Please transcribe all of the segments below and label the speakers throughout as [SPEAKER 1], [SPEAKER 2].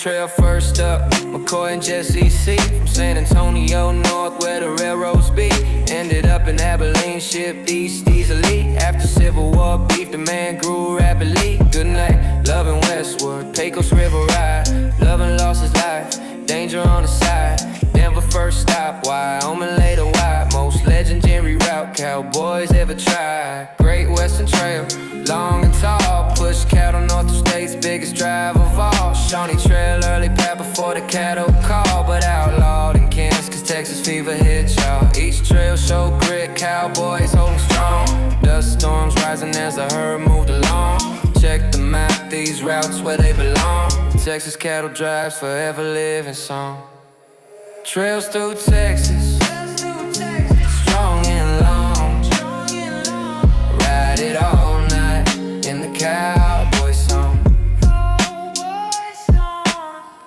[SPEAKER 1] Trail first up, McCoy and Jesse C. From San Antonio north where the railroads be. Ended up in Abilene, shipped east easily. After Civil War beef, the man grew rapidly. Goodnight-Loving westward, Pecos River ride. Loving lost his life, danger on the side. Denver first stop, Wyoming later wide. Most legendary route cowboys ever tried. Great Western Trail, long and tall. Push cattle north of state's biggest drive of all. Shawnee Trail, early path before the cattle call. But outlawed in Kansas cause Texas fever hit y'all. Each trail show grit, cowboys holding strong. Dust storms rising as the herd moved along. Check the map, these routes where they belong. Texas cattle drives forever living song. Trails through Texas, strong and long. Ride it all night in the cowboy song.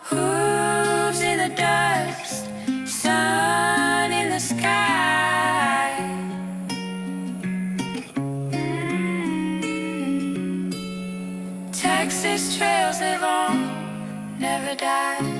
[SPEAKER 2] Hooves in the dust, sun in the sky. Texas trails live on, never die.